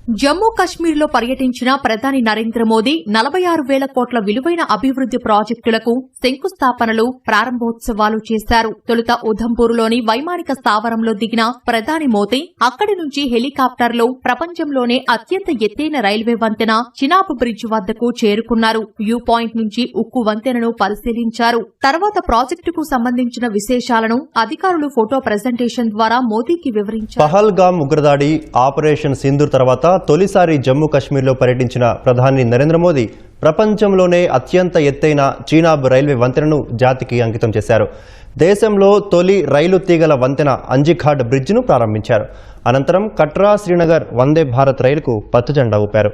జమ్మూ కశ్మీర్లో పర్యటించిన ప్రధాని నరేంద్ర మోదీ 46,000 కోట్ల విలువైన అభివృద్ది ప్రాజెక్టులకు శంకుస్థాపనలు, ప్రారంభోత్సవాలు చేశారు. తొలుత ఉధంపూర్లోని వైమానిక స్థావరంలో దిగిన ప్రధాని మోదీ అక్కడి నుంచి హెలికాప్టర్లో ప్రపంచంలోనే అత్యంత ఎత్తైన రైల్వే వంతెన చినాబ్ బ్రిడ్జ్ వద్దకు చేరుకున్నారు. వ్యూ పాయింట్ నుంచి ఉక్కు వంతెనను పరిశీలించారు. తర్వాత ప్రాజెక్టుకు సంబంధించిన విశేషాలను అధికారులు ఫోటో ప్రెజెంటేషన్ ద్వారా మోదీకి వివరించారు. పహల్గామ్ ఉగ్రదాడి, ఆపరేషన్ సింధూర్ తర్వాత తొలిసారి జమ్మూ కశ్మీర్లో పర్యటించిన ప్రధాని నరేంద్ర మోదీ ప్రపంచంలోనే అత్యంత ఎత్తైన చీనాబ్ రైల్వే వంతెనను జాతికి అంకితం చేశారు. దేశంలో తొలి రైలు తీగల వంతెన అంజిఘాట్ బ్రిడ్జ్ను ప్రారంభించారు. అనంతరం కట్రా శ్రీనగర్ వందే భారత్ రైలుకు పచ్చజెండా ఊపారు.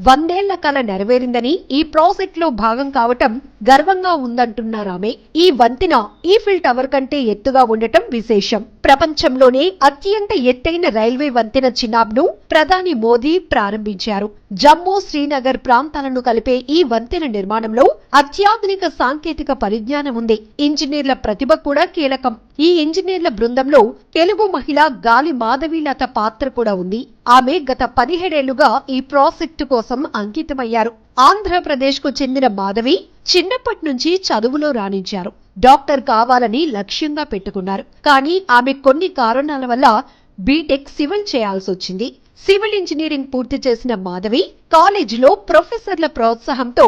100 ఏళ్ల కల నెరవేరిందని, ఈ ప్రాజెక్ట్ లో భాగం కావటం గర్వంగా ఉందంటున్నారామె. ఈ వంతెన ఈఫిల్ టవర్ కంటే ఎత్తుగా ఉండటం విశేషం. ప్రపంచంలోనే అత్యంత ఎత్తైన రైల్వే వంతెన చినాబ్ ను ప్రధాని మోదీ ప్రారంభించారు. జమ్మూ శ్రీనగర్ ప్రాంతాలను కలిపే ఈ వంతెన నిర్మాణంలో అత్యాధునిక సాంకేతిక పరిజ్ఞానం ఉంది. ఇంజనీర్ల ప్రతిభ కూడా కీలకం. ఈ ఇంజనీర్ల బృందంలో తెలుగు మహిళ గాలి మాధవీలత పాత్ర కూడా ఉంది. ఆమె గత 17 ఏళ్లుగా ఈ ప్రాజెక్టు కోసం అంకితమయ్యారు. ఆంధ్రప్రదేశ్ కు చెందిన మాధవి చిన్నప్పటి నుంచి చదువులో రాణించారు. డాక్టర్ కావాలని లక్ష్యంగా పెట్టుకున్నారు. కానీ ఆమె కొన్ని కారణాల వల్ల బీటెక్ సివిల్ చేయాల్సి వచ్చింది. సివిల్ ఇంజనీరింగ్ పూర్తి చేసిన మాధవి కాలేజీలో ప్రొఫెసర్ల ప్రోత్సాహంతో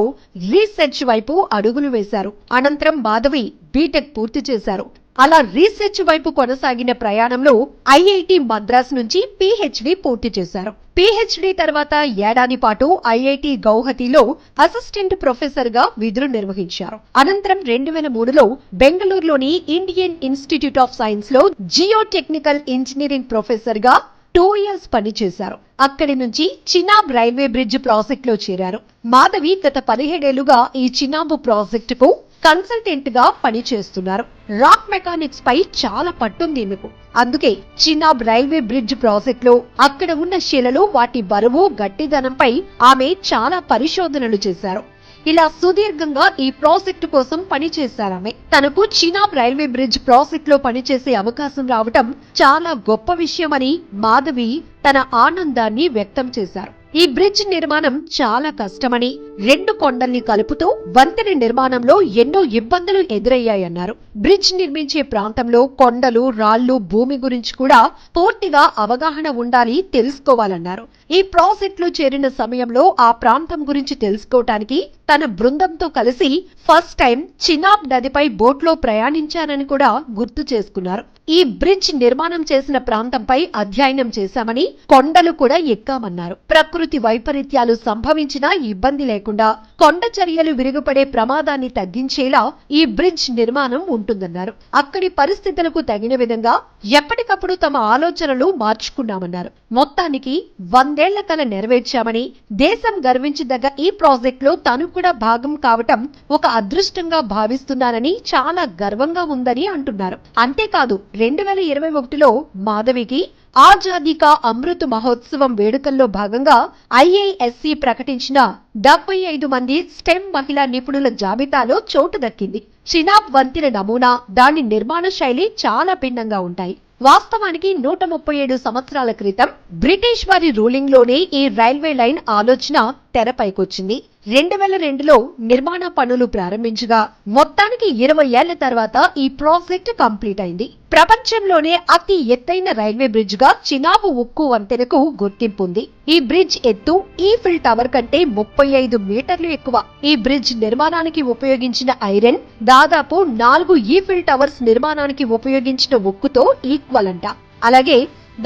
రీసెర్చ్ వైపు అడుగులు వేశారు. అనంతరం మాధవి బీటెక్ పూర్తి చేశారు. అలా రీసెర్చ్ వైపు కొనసాగిన ప్రయాణంలో ఐఐటి మద్రాస్ నుంచి పీహెచ్డీ పూర్తి చేశారు. పీహెచ్డీ తర్వాత ఏడాది పాటు ఐఐటి గౌహతిలో అసిస్టెంట్ ప్రొఫెసర్ గా విధులు నిర్వహించారు. అనంతరం 2003లో బెంగళూరులోని ఇండియన్ ఇన్స్టిట్యూట్ ఆఫ్ సైన్స్ లో జియో టెక్నికల్ ఇంజనీరింగ్ ప్రొఫెసర్ గా 2 years పనిచేశారు. అక్కడి నుంచి చినాబ్ రైల్వే బ్రిడ్జ్ ప్రాజెక్ట్ లో చేరారు. మాధవి గత 17 ఏళ్లుగా ఈ చినాబ్ ప్రాజెక్టుకు కన్సల్టెంట్ గా పనిచేస్తున్నారు. రాక్ మెకానిక్స్ పై చాలా పట్టుంది ఈమెకు. అందుకే చినాబ్ రైల్వే బ్రిడ్జ్ ప్రాజెక్ట్ లో అక్కడ ఉన్న శిలలు, వాటి బరువు, గట్టిదనంపై ఆమె చాలా పరిశోధనలు చేశారు. ఇలా సుదీర్ఘంగా ఈ ప్రాజెక్టు కోసం పనిచేశారామె. తనకు చినాబ్ రైల్వే బ్రిడ్జ్ ప్రాజెక్ట్ లో పనిచేసే అవకాశం రావటం చాలా గొప్ప విషయమని మాధవి తన ఆనందాన్ని వ్యక్తం చేశారు. ఈ బ్రిడ్జ్ నిర్మాణం చాలా కష్టమని, 2 కొండల్ని కలుపుతూ వంతెన నిర్మాణంలో ఎన్నో ఇబ్బందులు ఎదురయ్యాయన్నారు. బ్రిడ్జ్ నిర్మించే ప్రాంతంలో కొండలు, రాళ్లు, భూమి గురించి కూడా పూర్తిగా అవగాహన ఉండాలి, తెలుసుకోవాలన్నారు. ఈ ప్రాజెక్ట్ లో చేరిన సమయంలో ఆ ప్రాంతం గురించి తెలుసుకోవటానికి తన బృందంతో కలిసి ఫస్ట్ టైం చినాబ్ నదిపై బోట్లో ప్రయాణించారని కూడా గుర్తు చేసుకున్నారు. ఈ బ్రిడ్జ్ నిర్మాణం చేసిన ప్రాంతంపై అధ్యయనం చేశామని, కొండలు కూడా ఎక్కామన్నారు. ప్రకృతి వైపరీత్యాలు సంభవించినా ఇబ్బంది లేకుండా కొండ చర్యలు విరుగుపడే ప్రమాదాన్ని తగ్గించేలా ఈ బ్రిడ్జ్ నిర్మాణం ఉంటుందన్నారు. అక్కడి పరిస్థితులకు తగిన విధంగా ఎప్పటికప్పుడు తమ ఆలోచనలు మార్చుకున్నామన్నారు. మొత్తానికి 100 ఏళ్ల కల నెరవేర్చామని, దేశం గర్వించదగ్గ ఈ ప్రాజెక్ట్ లో తను కూడా భాగం కావటం ఒక అదృష్టంగా భావిస్తున్నానని, చాలా గర్వంగా ఉందని అంటున్నారు. అంతేకాదు 2021లో మాధవికి ఆజాదీ కా అమృత్ మహోత్సవం వేడుకల్లో భాగంగా ఐఐఎస్సి ప్రకటించిన 75 మంది స్టెమ్ మహిళా నిపుణుల జాబితాలో చోటు దక్కింది. చినాబ్ వంతెన నమూనా, దాని నిర్మాణ శైలి చాలా భిన్నంగా ఉంటాయి. వాస్తవానికి 137 సంవత్సరాల క్రితం బ్రిటిష్ వారి రూలింగ్ లోనే ఈ రైల్వే లైన్ ఆలోచన తెరపైకొచ్చింది. 2002లో నిర్మాణ పనులు ప్రారంభించగా మొత్తానికి 20 ఏళ్ల తర్వాత ఈ ప్రాజెక్ట్ కంప్లీట్ అయింది. ప్రపంచంలోనే అతి ఎత్తైన రైల్వే బ్రిడ్జ్ గా చినాబ్ ఉక్కు వంతెనకు గుర్తింపు ఉంది. ఈ బ్రిడ్జ్ ఎత్తు ఈఫిల్ టవర్ కంటే 35 మీటర్లు ఎక్కువ. ఈ బ్రిడ్జ్ నిర్మాణానికి ఉపయోగించిన ఐరన్ దాదాపు 4 ఈఫిల్ టవర్స్ నిర్మాణానికి ఉపయోగించిన ఉక్కుతో ఈక్వల్ అంట. అలాగే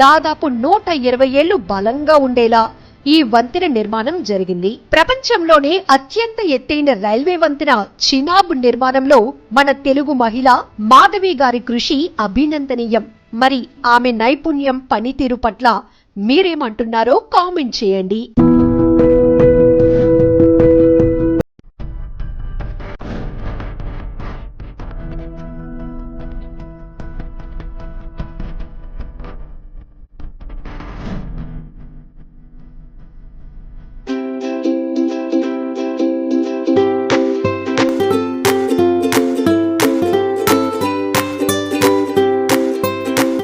దాదాపు 120 ఏళ్లు బలంగా ఉండేలా ఈ వంతెన నిర్మాణం జరిగింది. ప్రపంచంలోనే అత్యంత ఎత్తైన రైల్వే వంతెన చినాబ్ నిర్మాణంలో మన తెలుగు మహిళ మాధవి గారి కృషి అభినందనీయం. మరి ఆమె నైపుణ్యం, పనితీరు పట్ల మీరేమంటున్నారో కామెంట్ చేయండి.